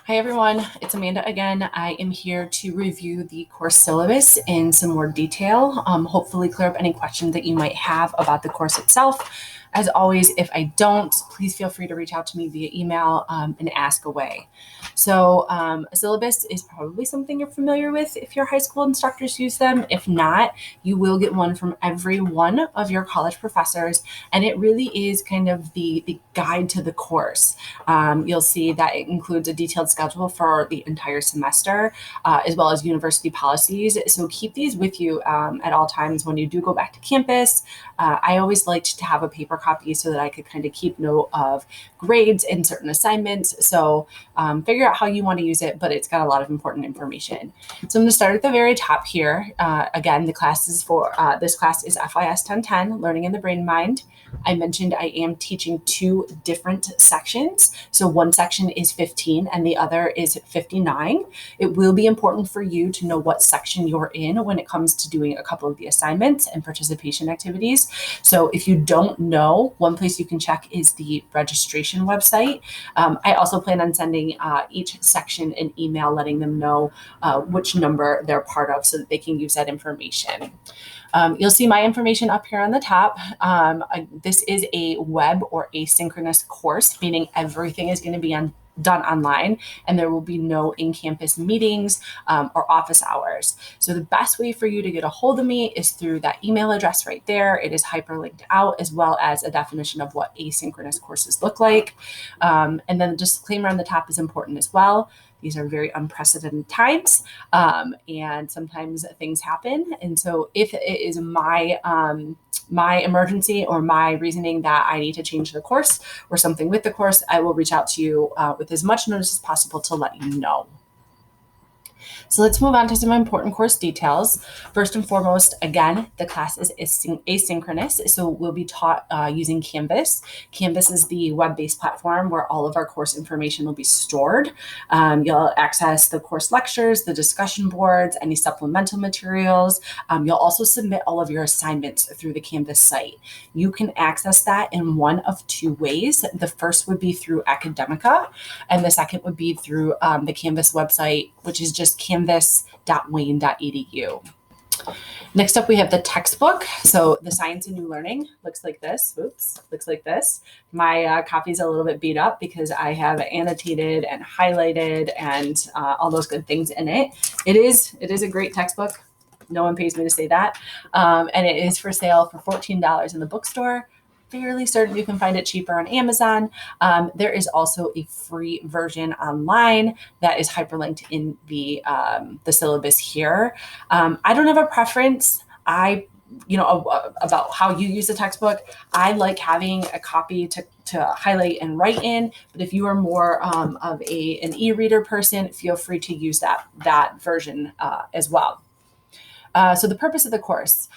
Hi everyone, it's Amanda again. I am here to review the course syllabus in some more detail, hopefully clear up any questions that you might have about the course itself. As always, if I don't, please feel free to reach out to me via email and ask away. So a syllabus is probably something you're familiar with if your high school instructors use them. If not, you will get one from every one of your college professors, and it really is kind of the guide to the course. You'll see that it includes a detailed schedule for the entire semester, as well as university policies. So keep these with you at all times when you do go back to campus. I always liked to have a paper copy so that I could kind of keep note of grades and certain assignments. So figure out how you want to use it, but it's got a lot of important information. So I'm going to start at the very top here. Again, the class is for this class is FYS 1010, Learning in the Brain and Mind. I mentioned I am teaching two different sections. So one section is 15 and the other is 59. It will be important for you to know what section you're in when it comes to doing a couple of the assignments and participation activities. So if you don't know, one place you can check is the registration website. I also plan on sending each section an email letting them know which number they're part of so that they can use that information. You'll see my information up here on the top. This is a web or asynchronous course, meaning everything is going to be done online, and there will be no in-campus meetings or office hours. So the best way for you to get a hold of me is through that email address right there. It is hyperlinked out, as well as a definition of what asynchronous courses look like. And then the disclaimer on the top is important as well. These are very unprecedented times, and sometimes things happen. And so if it is my emergency or my reasoning that I need to change the course or something with the course, I will reach out to you with as much notice as possible to let you know. So let's move on to some important course details. First and foremost, again, the class is asynchronous, so we'll be taught using Canvas. Canvas is the web-based platform where all of our course information will be stored. You'll access the course lectures, the discussion boards, any supplemental materials. You'll also submit all of your assignments through the Canvas site. You can access that in one of two ways. The first would be through Academica, and the second would be through the Canvas website, which is just canvas.wayne.edu. Next up, we have the textbook. So the Science and New Learning looks like this. Looks like this. My copy is a little bit beat up because I have annotated and highlighted and all those good things in it. It is a great textbook. No one pays me to say that. And it is for sale for $14 in the bookstore. Fairly certain you can find it cheaper on Amazon. There is also a free version online that is hyperlinked in the syllabus here. I don't have a preference. About how you use the textbook. I like having a copy to highlight and write in, but if you are more of an e-reader person, feel free to use that version as well. So the purpose of the course.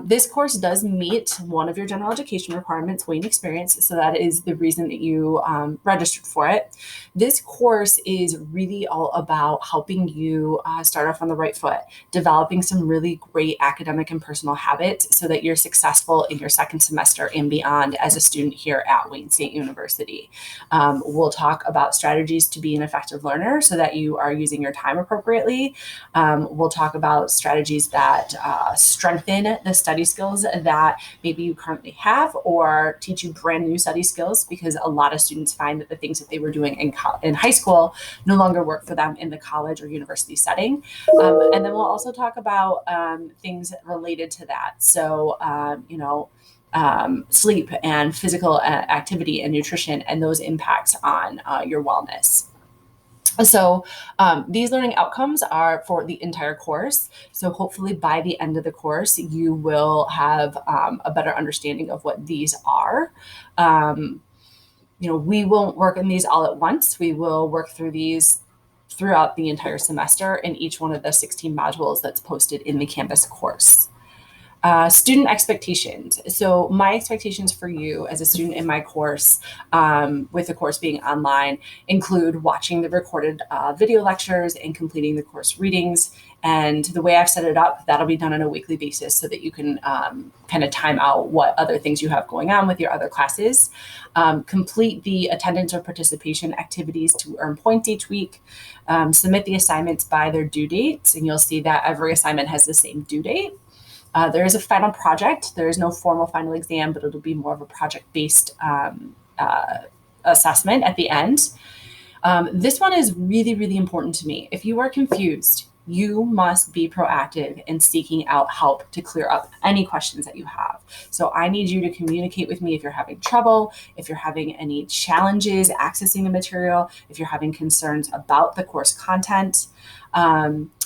This course does meet one of your general education requirements, Wayne Experience, so that is the reason that you registered for it. This course is really all about helping you start off on the right foot, developing some really great academic and personal habits so that you're successful in your second semester and beyond as a student here at Wayne State University. We'll talk about strategies to be an effective learner so that you are using your time appropriately. We'll talk about strategies that strengthen the study skills that maybe you currently have, or teach you brand new study skills, because a lot of students find that the things that they were doing in high school no longer work for them in the college or university setting. And then we'll also talk about things related to that. So, sleep and physical activity and nutrition and those impacts on your wellness. So these learning outcomes are for the entire course. So hopefully by the end of the course, you will have a better understanding of what these are. We won't work in these all at once. We will work through these throughout the entire semester in each one of the 16 modules that's posted in the Canvas course. Student expectations. So my expectations for you as a student in my course, with the course being online, include watching the recorded video lectures and completing the course readings. And the way I've set it up, that'll be done on a weekly basis so that you can kind of time out what other things you have going on with your other classes. Complete the attendance or participation activities to earn points each week. Submit the assignments by their due dates, and you'll see that every assignment has the same due date. There is a final project. There is no formal final exam, but it'll be more of a project-based assessment at the end. This one is really, really important to me. If you are confused, you must be proactive in seeking out help to clear up any questions that you have. So I need you to communicate with me if you're having trouble, if you're having any challenges accessing the material, if you're having concerns about the course content.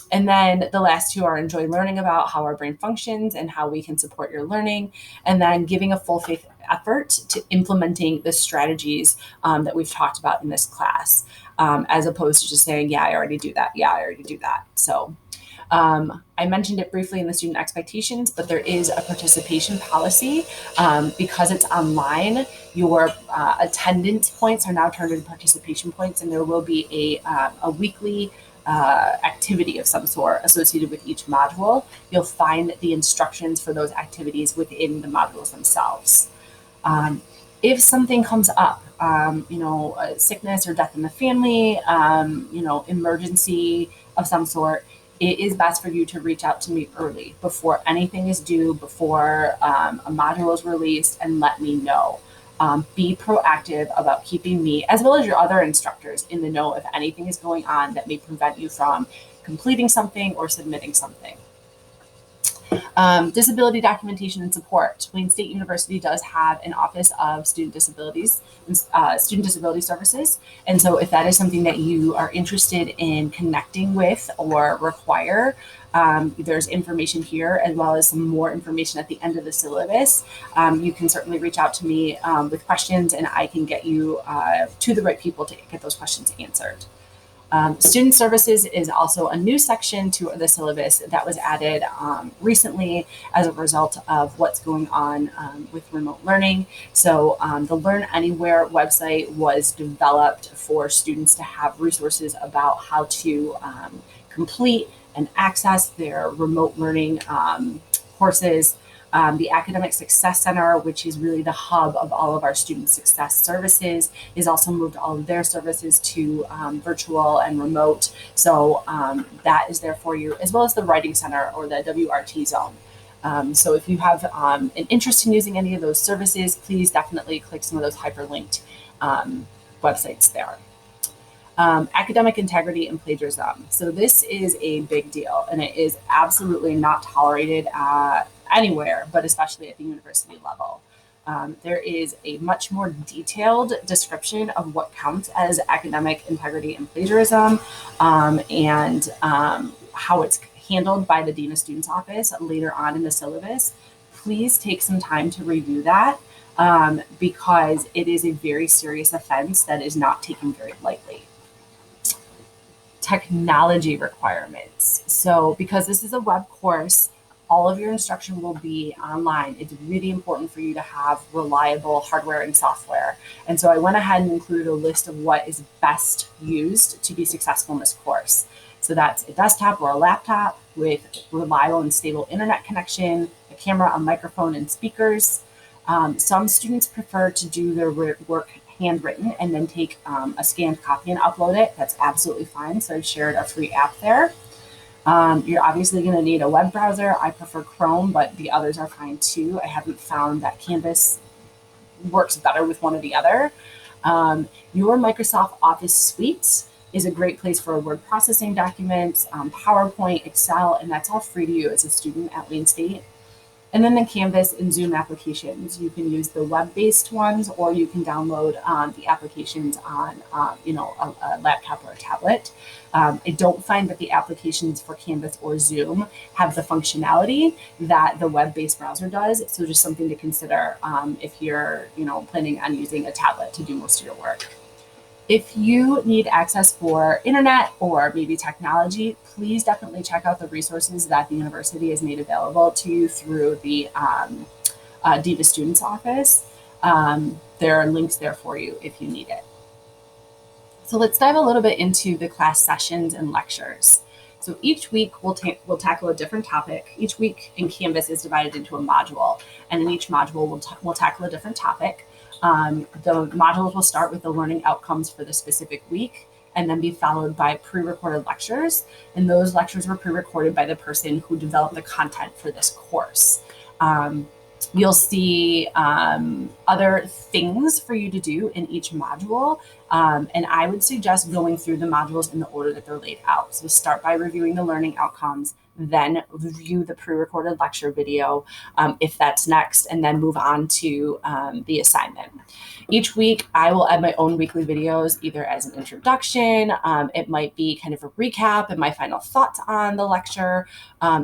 And then the last two are enjoy learning about how our brain functions and how we can support your learning, and then giving a full faith effort to implementing the strategies that we've talked about in this class, as opposed to just saying, yeah, I already do that. Yeah, I already do that. So I mentioned it briefly in the student expectations, but there is a participation policy. Because it's online, your attendance points are now turned into participation points, and there will be a weekly activity of some sort associated with each module. You'll find the instructions for those activities within the modules themselves. If something comes up, sickness or death in the family, emergency of some sort, it is best for you to reach out to me early before anything is due, before a module is released, and let me know. Be proactive about keeping me, as well as your other instructors, in the know if anything is going on that may prevent you from completing something or submitting something. Disability documentation and support. Wayne State University does have an Office of Student Disabilities and Student Disability Services. And so if that is something that you are interested in connecting with or require, there's information here as well as some more information at the end of the syllabus. You can certainly reach out to me with questions, and I can get you to the right people to get those questions answered. Student services is also a new section to the syllabus that was added recently as a result of what's going on with remote learning. So the Learn Anywhere website was developed for students to have resources about how to complete and access their remote learning courses. The Academic Success Center, which is really the hub of all of our student success services, is also moved all of their services to virtual and remote. So that is there for you, as well as the Writing Center or the WRT zone. So if you have an interest in using any of those services, please definitely click some of those hyperlinked websites there. Academic integrity and plagiarism. So this is a big deal, and it is absolutely not tolerated anywhere, but especially at the university level. There is a much more detailed description of what counts as academic integrity and plagiarism, and how it's handled by the Dean of Students Office later on in the syllabus. Please take some time to review that, because it is a very serious offense that is not taken very lightly. Technology requirements. So because this is a web course, all of your instruction will be online. It's really important for you to have reliable hardware and software. And so I went ahead and included a list of what is best used to be successful in this course. So that's a desktop or a laptop with reliable and stable internet connection, a camera, a microphone, and speakers. Some students prefer to do their work handwritten and then take a scanned copy and upload it. That's absolutely fine. So I've shared a free app there. You're obviously going to need a web browser. I prefer Chrome, but the others are fine too. I haven't found that Canvas works better with one or the other. Your Microsoft Office suite is a great place for word processing documents, PowerPoint, Excel, and that's all free to you as a student at Wayne State. And then the Canvas and Zoom applications. You can use the web-based ones, or you can download the applications on a laptop or a tablet. I don't find that the applications for Canvas or Zoom have the functionality that the web-based browser does. So just something to consider if you're planning on using a tablet to do most of your work. If you need access for internet or maybe technology, please definitely check out the resources that the university has made available to you through the Dean of Students office. There are links there for you if you need it. So let's dive a little bit into the class sessions and lectures. So each week we'll tackle a different topic. Each week in Canvas is divided into a module, and in each module we'll tackle a different topic. The modules will start with the learning outcomes for the specific week and then be followed by pre-recorded lectures. And those lectures were pre-recorded by the person who developed the content for this course. You'll see other things for you to do in each module. And I would suggest going through the modules in the order that they're laid out. So start by reviewing the learning outcomes, then review the pre-recorded lecture video if that's next, and then move on to the assignment. Each week, I will add my own weekly videos, either as an introduction, it might be kind of a recap and my final thoughts on the lecture,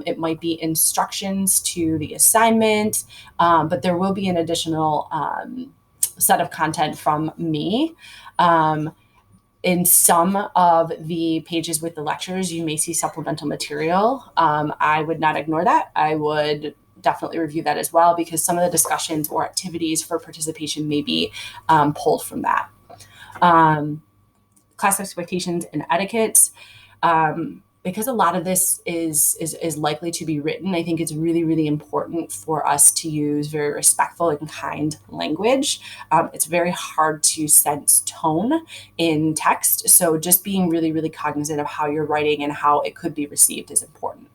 it might be instructions to the assignment, but there will be an additional set of content from me. In some of the pages with the lectures, you may see supplemental material. I would not ignore that. I would definitely review that as well, because some of the discussions or activities for participation may be pulled from that. Class expectations and etiquette. Because a lot of this is likely to be written, I think it's really, really important for us to use very respectful and kind language. It's very hard to sense tone in text. So just being really, really cognizant of how you're writing and how it could be received is important.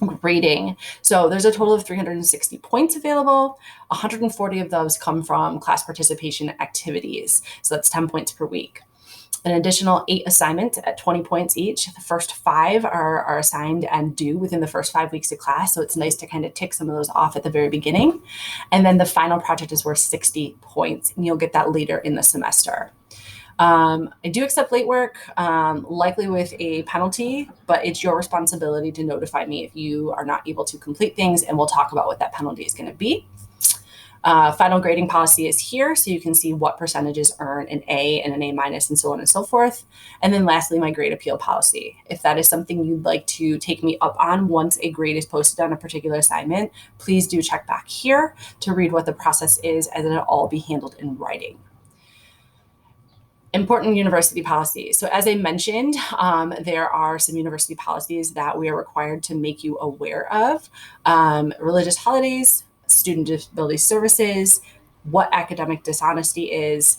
Grading. So there's a total of 360 points available. 140 of those come from class participation activities. So that's 10 points per week. An additional 8 assignments at 20 points each. The first 5 are assigned and due within the first 5 weeks of class. So it's nice to kind of tick some of those off at the very beginning. And then the final project is worth 60 points, and you'll get that later in the semester. I do accept late work, likely with a penalty, but it's your responsibility to notify me if you are not able to complete things, and we'll talk about what that penalty is going to be. Final grading policy is here, so you can see what percentages earn an A and an A minus and so on and so forth. And then lastly, my grade appeal policy. If that is something you'd like to take me up on once a grade is posted on a particular assignment, please do check back here to read what the process is, as it'll all be handled in writing. Important university policies. So as I mentioned, there are some university policies that we are required to make you aware of. Religious holidays, student disability services, what academic dishonesty is,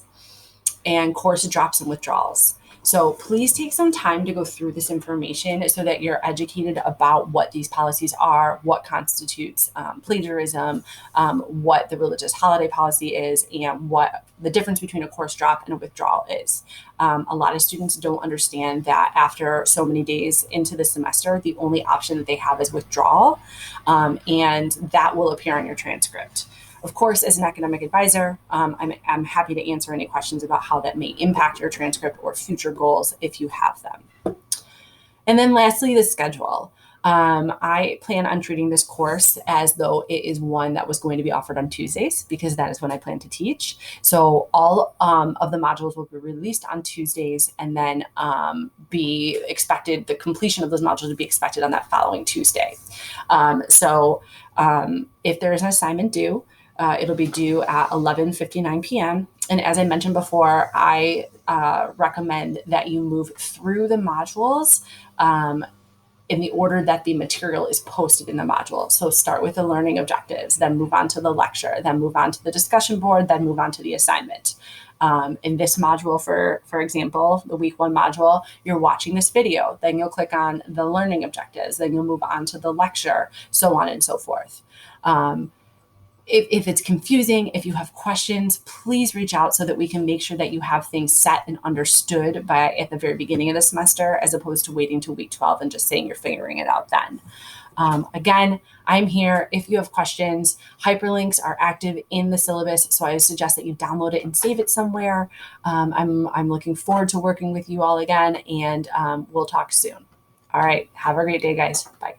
and course drops and withdrawals. So please take some time to go through this information so that you're educated about what these policies are, what constitutes plagiarism, what the religious holiday policy is, and what the difference between a course drop and a withdrawal is. A lot of students don't understand that after so many days into the semester, the only option that they have is withdrawal, and that will appear on your transcript. Of course, as an academic advisor, I'm happy to answer any questions about how that may impact your transcript or future goals if you have them. And then lastly, the schedule. I plan on treating this course as though it is one that was going to be offered on Tuesdays, because that is when I plan to teach. So all of the modules will be released on Tuesdays, and then the completion of those modules to be expected on that following Tuesday. If there is an assignment due, it'll be due at 11:59 p.m. And as I mentioned before, I recommend that you move through the modules in the order that the material is posted in the module. So start with the learning objectives, then move on to the lecture, then move on to the discussion board, then move on to the assignment. In this module, for example, the week 1 module, you're watching this video, then you'll click on the learning objectives, then you'll move on to the lecture, so on and so forth. If it's confusing, if you have questions, please reach out so that we can make sure that you have things set and understood at the very beginning of the semester, as opposed to waiting to week 12 and just saying you're figuring it out then. Again, I'm here if you have questions. Hyperlinks are active in the syllabus, so I suggest that you download it and save it somewhere. I'm looking forward to working with you all again, and we'll talk soon. All right, have a great day, guys. Bye.